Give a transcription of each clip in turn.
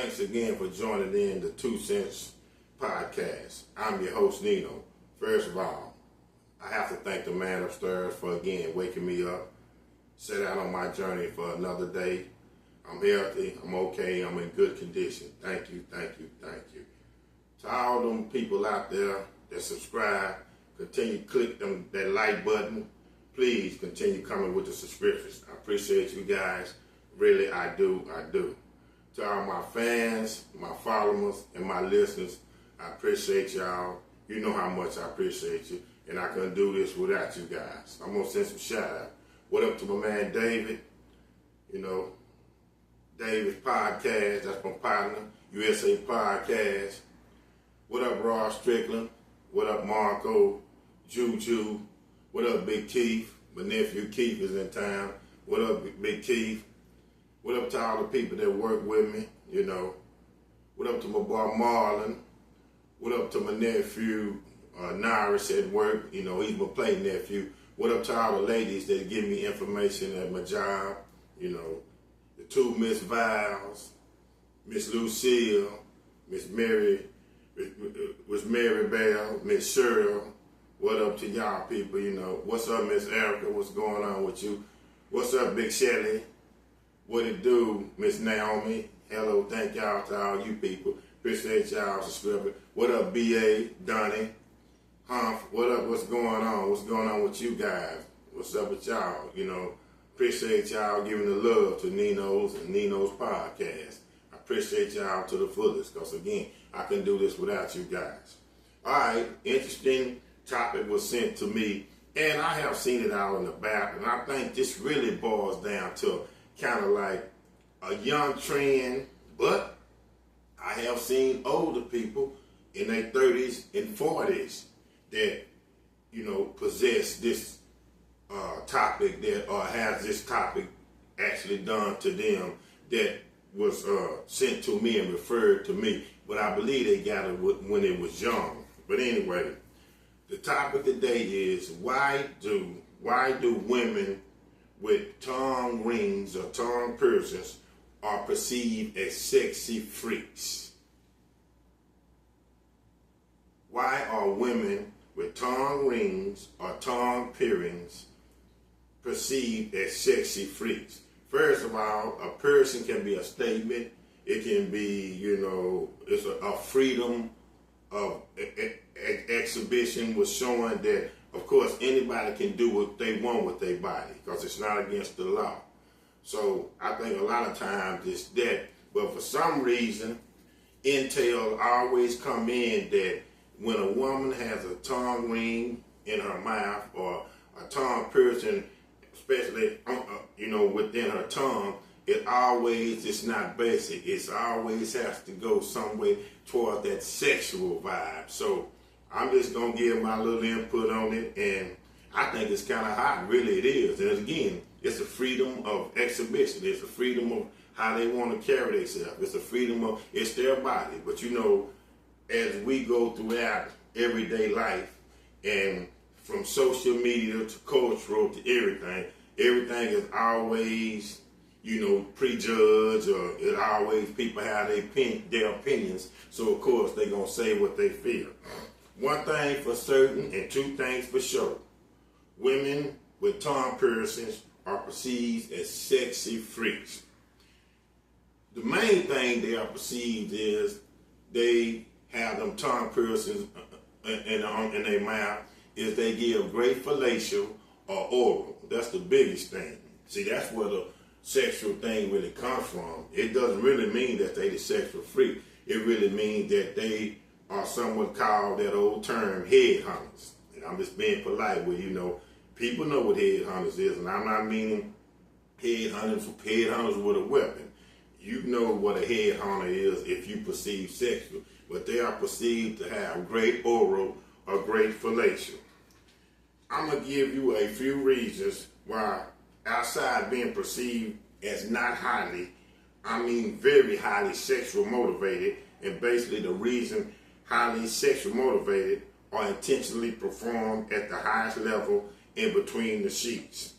Thanks again for joining in the 2 Cents podcast. I'm your host, Nino. First of all, I have to thank the man upstairs for again waking me up, set out on my journey for another day. I'm healthy, I'm okay, I'm in good condition. Thank you, thank you, thank you. To all them people out there that subscribe, continue to click that like button. Please continue coming with the subscriptions. I appreciate you guys. Really, I do. To all my fans, my followers, and my listeners, I appreciate y'all. You know how much I appreciate you. And I couldn't do this without you guys. I'm going to send some shout out. What up to my man David? David's podcast. That's my partner. USA Podcast. What up, Ross Strickland? What up, Marco? Juju? What up, Big Keith? My nephew Keith is in town. What up, Big Keith? What up to all the people that work with me, What up to my boy Marlon? What up to my nephew Naris at work? He's my play nephew. What up to all the ladies that give me information at my job? The two Miss Viles, Miss Lucille, Miss Mary Bell, Miss Cheryl. What up to y'all people, What's up, Miss Erica? What's going on with you? What's up, Big Shelly? What it do, Miss Naomi? Hello, thank y'all to all you people. Appreciate y'all subscribing. What up, B.A., Donnie, Humph? What up, what's going on? What's going on with you guys? What's up with y'all? Appreciate y'all giving the love to Nino's and Nino's podcast. I appreciate y'all to the fullest because, again, I couldn't do this without you guys. All right, interesting topic was sent to me, and I have seen it out in the back, and I think this really boils down to kind of like a young trend, but I have seen older people in their 30s and 40s that, possess this topic that or has this topic actually done to them that was sent to me and referred to me, but I believe they got it when it was young. But anyway, the topic today is why do women with tongue rings or tongue piercings are perceived as sexy freaks? Why are women with tongue rings or tongue piercings perceived as sexy freaks? First of all, a piercing can be a statement. It can be, it's a freedom of exhibition was showing that, of course, anybody can do what they want with their body because it's not against the law. So I think a lot of times it's that. But for some reason, intel always come in that when a woman has a tongue ring in her mouth or a tongue piercing, especially, within her tongue, it's not basic. It always has to go some way toward that sexual vibe. So I'm just going to give my little input on it, and I think it's kind of hot. Really, it is. And again, it's a freedom of exhibition. It's a freedom of how they want to carry themselves. It's a freedom of, it's their body. But as we go throughout everyday life, and from social media to cultural to everything is always, prejudged, or it always people have their opinions. So, of course, they're going to say what they feel. One thing for certain and two things for sure. Women with tongue piercings are perceived as sexy freaks. The main thing they are perceived is they have them tongue piercings in their mouth is they give great fellatio or oral. That's the biggest thing. See, that's where the sexual thing really comes from. It doesn't really mean that they the sexual freak. It really means that they are somewhat called that old term headhunters. And I'm just being polite with people know what headhunters is, and I'm not meaning headhunters with a weapon. You know what a headhunter is if you perceive sexual, but they are perceived to have great oral or great fellatio. I'm going to give you a few reasons why, outside being perceived as not very highly sexual motivated, and basically the reason highly sexual motivated are intentionally performed at the highest level in between the sheets.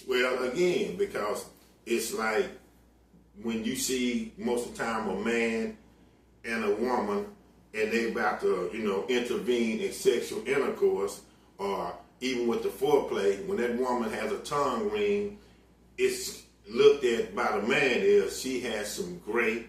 Well, again, because it's like when you see most of the time a man and a woman and they about to, intervene in sexual intercourse or even with the foreplay, when that woman has a tongue ring, it's looked at by the man as she has some great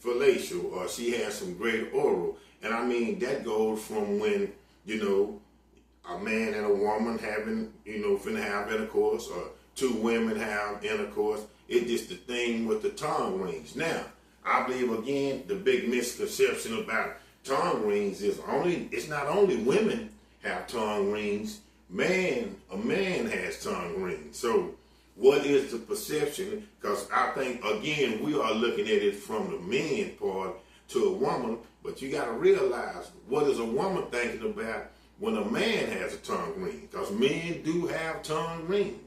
fellatio or she has some great oral. And I mean, that goes from when, a man and a woman having, finna have intercourse or two women have intercourse. It's just the thing with the tongue rings. Now, I believe, again, the big misconception about tongue rings is it's not only women have tongue rings, a man has tongue rings. So what is the perception? Because I think, again, we are looking at it from the man part to a woman, but you got to realize, what is a woman thinking about when a man has a tongue ring? Because men do have tongue rings,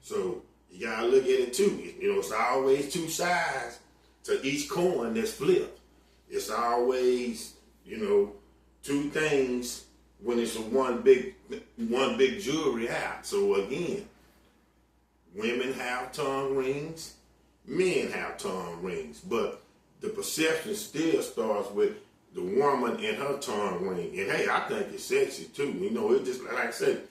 so you got to look at it too. It's always two sides to each coin that's flipped. It's always, two things when it's one big jewelry out. So again, women have tongue rings, men have tongue rings, but the perception still starts with the woman and her tongue ring. And hey, I think it's sexy too. It's just like I said,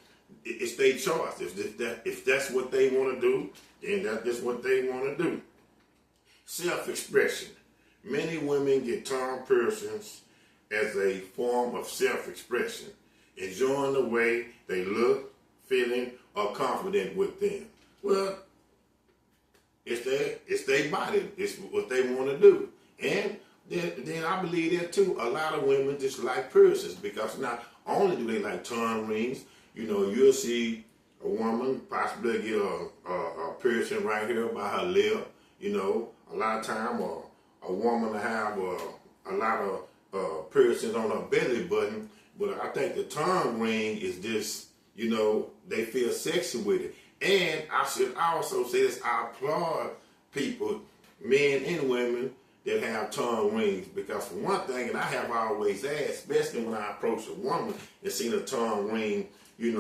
it's their choice. If that's what they want to do, then that's just what they want to do. Self-expression. Many women get tongue piercings as a form of self-expression, enjoying the way they look, feeling, or confident with them. Well, it's their body. It's what they want to do. And then I believe that too. A lot of women just like piercings because not only do they like tongue rings, you'll see a woman possibly get a piercing right here by her lip. A lot of time a woman will have a lot of piercings on her belly button, but I think the tongue ring is just, they feel sexy with it. And I should also say this, I applaud people, men and women, that have tongue rings, because for one thing, and I have always asked, especially when I approach a woman and seen a tongue ring, in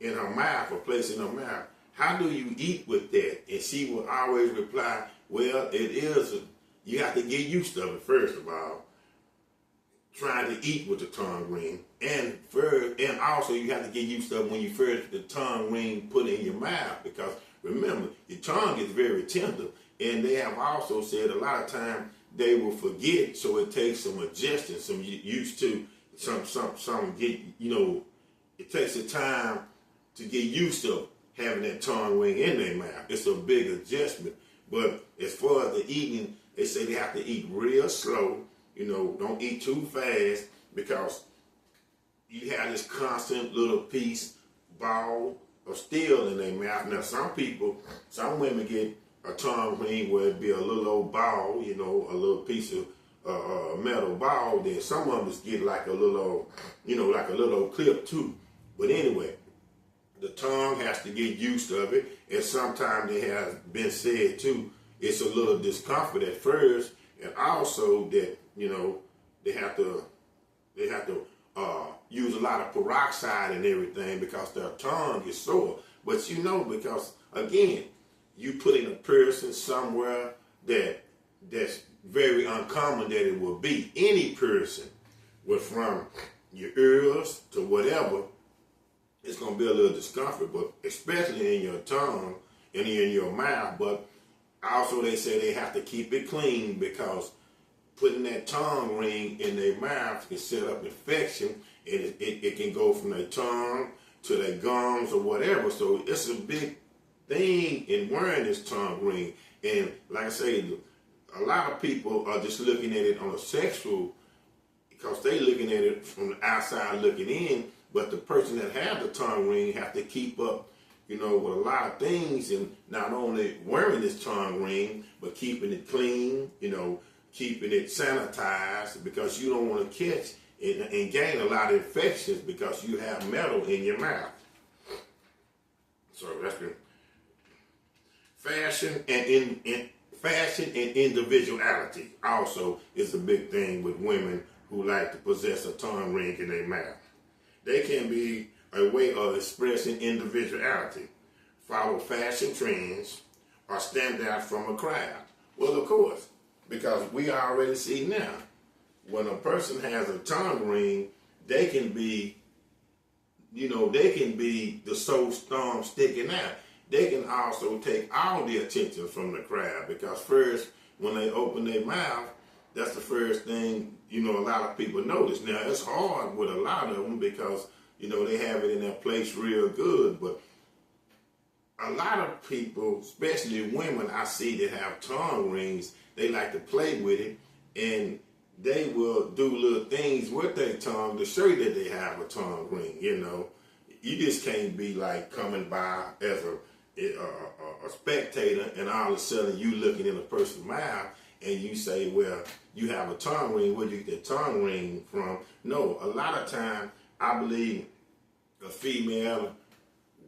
her mouth or place in her mouth, how do you eat with that? And she will always reply, well, you have to get used to it, first of all, trying to eat with the tongue ring. And also you have to get used to it when you first get the tongue ring put in your mouth, because remember, your tongue is very tender. And they have also said a lot of times they will forget, so it takes some adjusting, some used to, it takes the time to get used to having that tongue ring in their mouth. It's a big adjustment. But as far as the eating, they say they have to eat real slow. Don't eat too fast, because you have this constant little ball of steel in their mouth. Now, some women get a tongue ring where it be a little old ball, a little piece of metal ball. Then some of us get like a little, like a little clip too. But anyway, the tongue has to get used to it. And sometimes it has been said too, it's a little discomfort at first, and also that, they have to use a lot of peroxide and everything because their tongue is sore. But because again, you put in a person somewhere that's very uncommon that it will be. Any person, from your ears to whatever, it's going to be a little discomfort, but especially in your tongue and in your mouth. But also they say they have to keep it clean, because putting that tongue ring in their mouth can set up infection, and it can go from their tongue to their gums or whatever. So it's a big thing in wearing this tongue ring. And like I say, a lot of people are just looking at it on a sexual, because they looking at it from the outside looking in. But the person that have the tongue ring have to keep up, with a lot of things, and not only wearing this tongue ring, but keeping it clean, keeping it sanitized, because you don't want to catch and gain a lot of infections because you have metal in your mouth. So that's good. Fashion and individuality also is a big thing with women who like to possess a tongue ring in their mouth. They can be a way of expressing individuality, follow fashion trends, or stand out from a crowd? Well, of course, because we already see now, when a person has a tongue ring, they can be, they can be the sole storm sticking out. They can also take all the attention from the crowd, because first, when they open their mouth, that's the first thing, a lot of people notice. Now, it's hard with a lot of them because, they have it in their place real good, but a lot of people, especially women I see that have tongue rings, they like to play with it, and they will do little things with their tongue to show you that they have a tongue ring, You just can't be like coming by as a spectator and all of a sudden you looking in a person's mouth and you say, well, you have a tongue ring, where do you get the tongue ring from? No, a lot of time I believe a female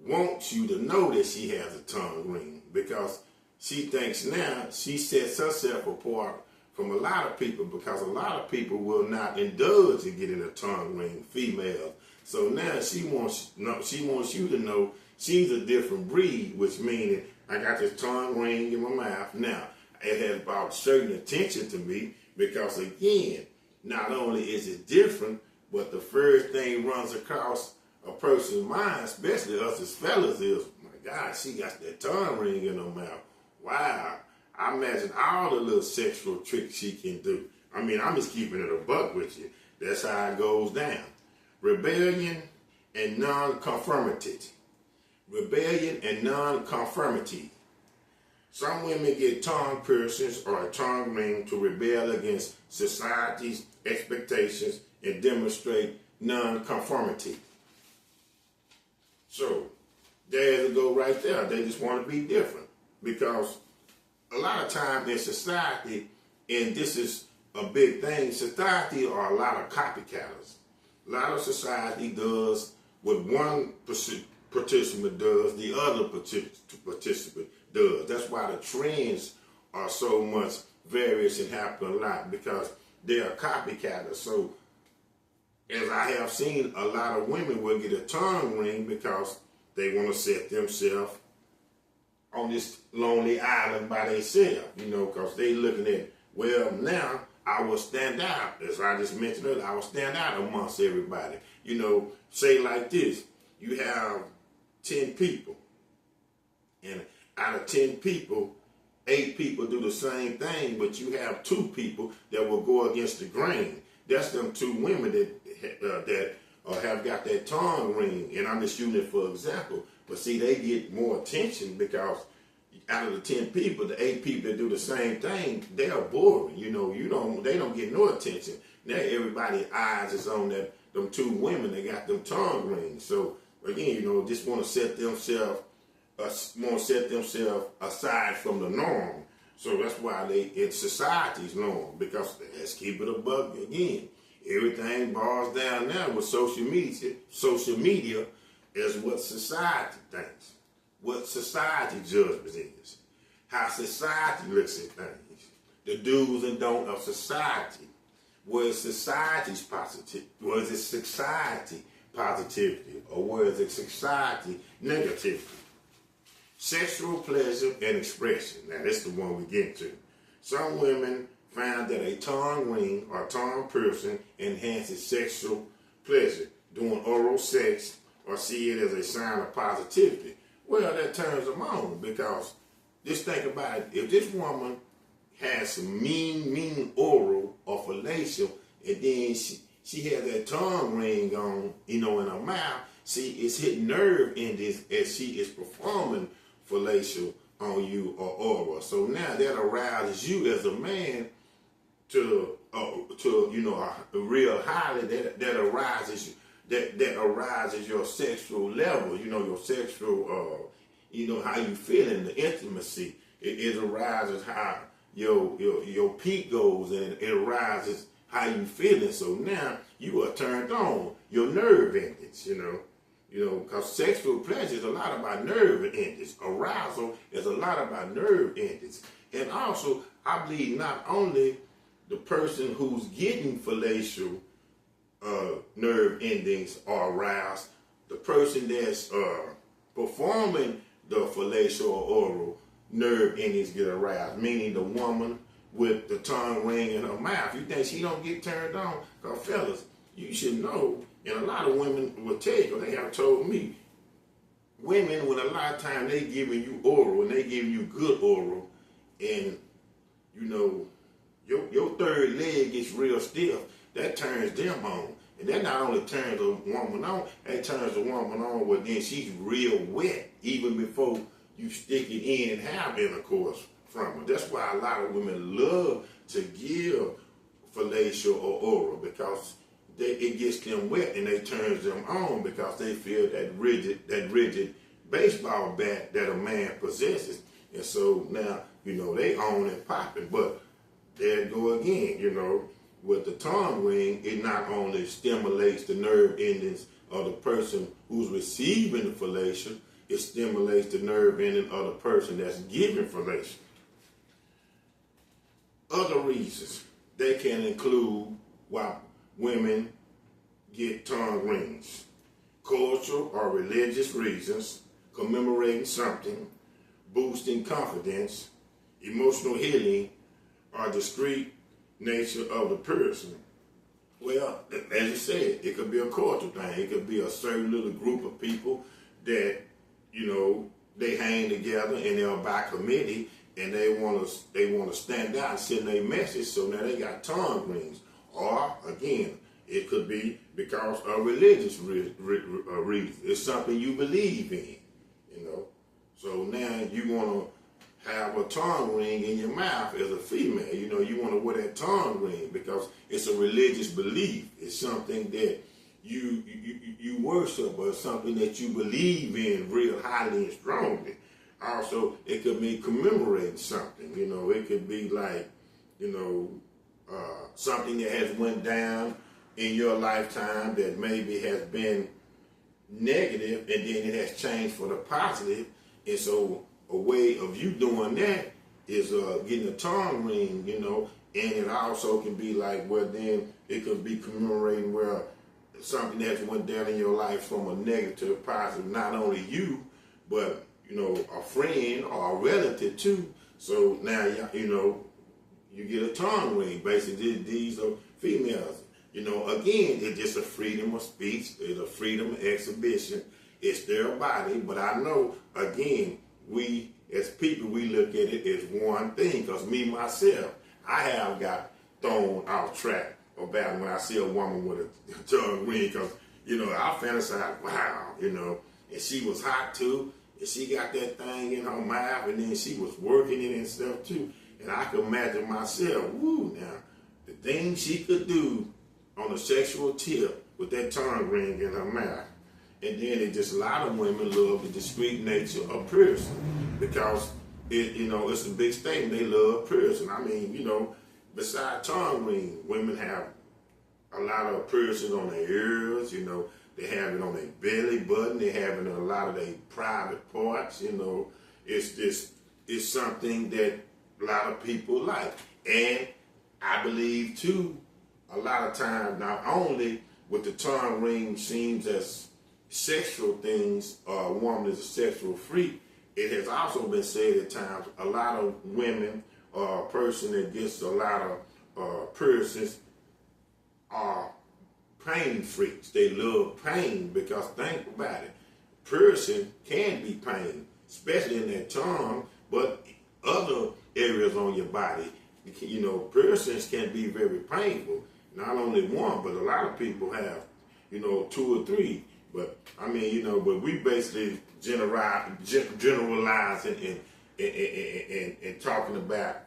wants you to know that she has a tongue ring, because she thinks now she sets herself apart from a lot of people, because a lot of people will not indulge in getting a tongue ring, female. So now she wants you to know she's a different breed, which means I got this tongue ring in my mouth. Now, it has brought certain attention to me because, again, not only is it different, but the first thing runs across a person's mind, especially us as fellas, is, my God, she got that tongue ring in her mouth. Wow. I imagine all the little sexual tricks she can do. I mean, I'm just keeping it a buck with you. That's how it goes down. Rebellion and non-conformity. Rebellion and non-conformity. Some women get tongue piercings or a tongue ring to rebel against society's expectations and demonstrate non-conformity. So, there it go right there. They just want to be different, because a lot of time in society, and this is a big thing, society are a lot of copycatters. A lot of society does what one participant does, the other participant does. That's why the trends are so much various and happen a lot, because they are copycatters. So, as I have seen, a lot of women will get a tongue ring because they want to set themselves on this lonely island by themselves, because they looking at, well, now I will stand out. As I just mentioned earlier, I will stand out amongst everybody. Say like this, you have 10 people, and out of 10 people, 8 people do the same thing, but you have 2 people that will go against the grain. That's them 2 women that have got that tongue ring, and I'm just using it for example. But see, they get more attention because out of the 10 people, the 8 people that do the same thing, they are boring. They don't get no attention. Now everybody's eyes is on them 2 women that got them tongue rings. So again, just want to set themselves aside from the norm. So that's why it's society's norm, because let's keep it a buck again. Everything boils down now with social media. Social media is what society thinks, what society judgment is, how society looks at things, the do's and don'ts of society. What is society's positive? What is it society positivity, or what is it society negativity? Sexual pleasure and expression. Now, that's the one we get to. Some women find that a tongue ring or tongue piercing enhances sexual pleasure during oral sex, or see it as a sign of positivity. Well, that turns them on, because just think about it. If this woman has some mean oral or fellatio, and then she has that tongue ring on, in her mouth, see, it's hitting nerve endings as she is performing fellatio on you or oral. So now that arouses you as a man to a real highly, that arises your sexual level, your sexual, how you feel in the intimacy. It arises how your peak goes, and it arises how you feeling. So now you are turned on, your nerve endings, because sexual pleasure is a lot about nerve endings. Arousal is a lot about nerve endings. And also, I believe not only the person who's getting fellatio nerve endings are aroused, the person that's performing the fellatio or oral nerve endings get aroused, meaning the woman with the tongue ring in her mouth. You think she don't get turned on? Because fellas, you should know, and a lot of women will tell you, they have told me, women, when a lot of times they giving you oral, and they giving you good oral, and you know, your third leg gets real stiff, that turns them on. And that not only turns a woman on, that turns a woman on, well then she's real wet, even before you stick it in and have intercourse from her. That's why a lot of women love to give fellatio or oral, because it gets them wet and it turns them on, because they feel that rigid baseball bat that a man possesses. And so now, you know, they on and popping. But there it go again, you know, with the tongue ring, it not only stimulates the nerve endings of the person who's receiving the fellatio, it stimulates the nerve ending of the person that's giving fellatio. Other reasons they can include why women get tongue rings: cultural or religious reasons, commemorating something, boosting confidence, emotional healing, or discrete nature of the person. Well, as you said, it could be a cultural thing. It could be a certain little group of people that, you know, they hang together and they're by committee, and they want to stand out and send their message, so now they got tongue rings. Or again, it could be because of religious reason. It's something you believe in, you know. So now you want to have a tongue ring in your mouth as a female. You know, you want to wear that tongue ring because it's a religious belief. It's something that you worship, or something that you believe in real highly and strongly. Also, it could be commemorating something. You know, it could be like, you know, something that has went down in your lifetime that maybe has been negative, and then it has changed for the positive. And so a way of you doing that is getting a tongue ring, you know. And it also can be like, well, then it could be commemorating where something has went down in your life from a negative to a positive, not only you, but, you know, a friend or a relative too. So now, you know, you get a tongue ring. Basically, these are females. You know, again, it's just a freedom of speech. It's a freedom of exhibition. It's their body. But I know, again, we as people, we look at it as one thing. Because me, myself, I have got thrown off track about when I see a woman with a tongue ring. Because, you know, I fantasize, wow, you know, and she was hot too. And she got that thing in her mouth, and then she was working it and stuff too. And I could imagine myself, woo, now, the things she could do on a sexual tip with that tongue ring in her mouth. And then it just, a lot of women love the discreet nature of piercing, because it, you know, it's a big statement. They love piercing. I mean, you know, besides tongue ring, women have a lot of piercings on their ears, you know. They have it on their belly button. They have it on a lot of their private parts, you know. It's something that a lot of people like. And I believe, too, a lot of times, not only with the tongue ring seems as sexual things, a woman is a sexual freak, it has also been said at times a lot of women or a person that gets a lot of piercings are pain freaks. They love pain, because think about it. Piercing can be pain, especially in that tongue, but other areas on your body. You know, piercings can be very painful. Not only one, but a lot of people have, you know, 2 or 3. But I mean, you know, but we basically generalizing and talking about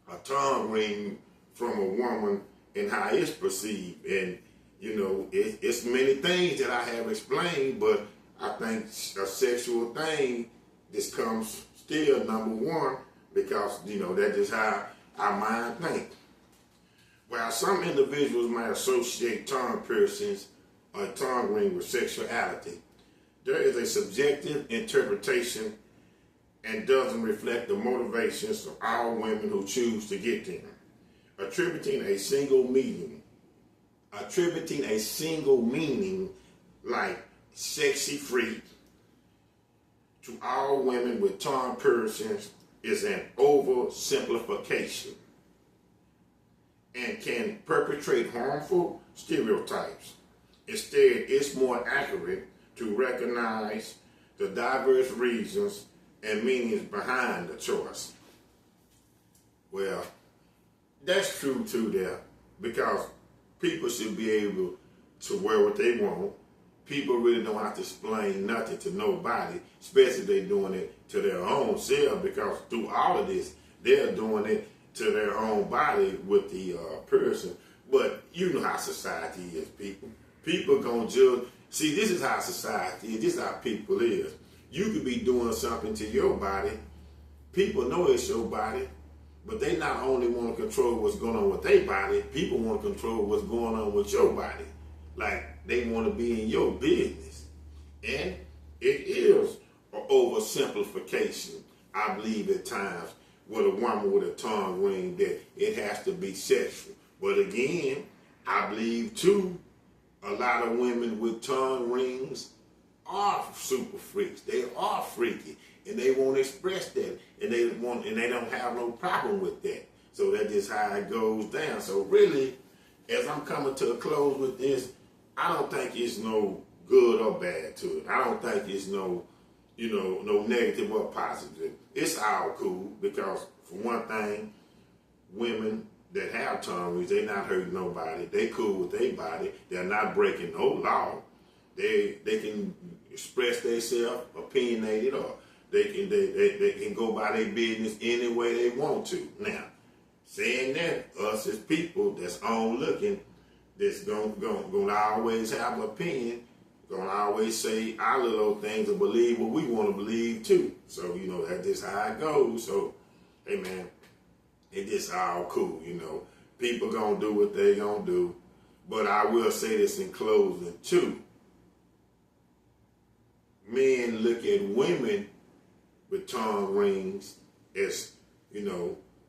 a tongue ring from a woman and how it's perceived. And you know, it's many things that I have explained, but I think a sexual thing, this comes still number one, because, you know, that's just how our mind thinks. While some individuals might associate tongue piercings or tongue ring with sexuality, there is a subjective interpretation and doesn't reflect the motivations of all women who choose to get them. Attributing a single meaning like sexy freak to all women with tongue piercings is an oversimplification and can perpetrate harmful stereotypes. Instead, it's more accurate to recognize the diverse reasons and meanings behind the choice. Well, that's true too there, because people should be able to wear what they want. People really don't have to explain nothing to nobody, especially if they're doing it to their own self, because through all of this, they're doing it to their own body with the person. But you know how society is, people. People gonna judge. See, this is how society is. This is how people is. You could be doing something to your body. People know it's your body, but they not only want to control what's going on with their body, people want to control what's going on with your body. Like, they want to be in your business. And it is an oversimplification, I believe, at times, with a woman with a tongue ring, that it has to be sexual. But again, I believe, too, a lot of women with tongue rings are super freaks. They are freaky, and they won't express that, and they don't have no problem with that. So that's just how it goes down. So really, as I'm coming to a close with this, I don't think it's no good or bad to it. I don't think it's no negative or positive. It's all cool, because for one thing, women that have tongue rings, they not hurting nobody. They cool with their body. They're not breaking no law. They can express themselves, opinionated, or they can go by their business any way they want to. Now, saying that, us as people that's onlooking, that's gonna always have an opinion, gonna always say our little things and believe what we want to believe too. So that's just how it goes. So, hey man, it just all cool. People gonna do what they gonna do. But I will say this in closing too. Men look at women with tongue rings as,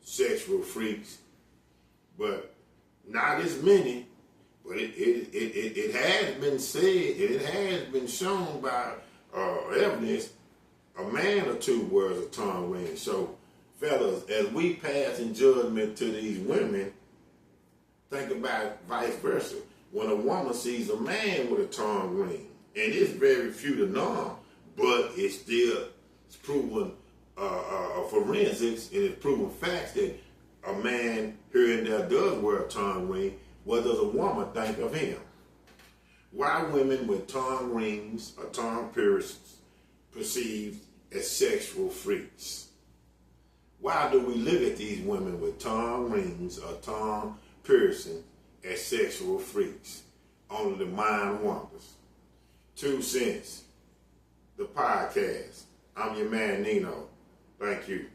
sexual freaks, but not as many. But it has been said, it has been shown by evidence, a man or two wears a tongue ring. So, fellas, as we pass in judgment to these women, think about vice versa. When a woman sees a man with a tongue ring, and it's very few to none, but it's proven forensics, and it's proven facts that a man here and there does wear a tongue ring. What does a woman think of him? Why women with tongue rings or tongue piercings perceived as sexual freaks? Why do we look at these women with tongue rings or tongue piercings as sexual freaks? Only the mind wonders. 2 cents, the podcast. I'm your man, Nino. Thank you.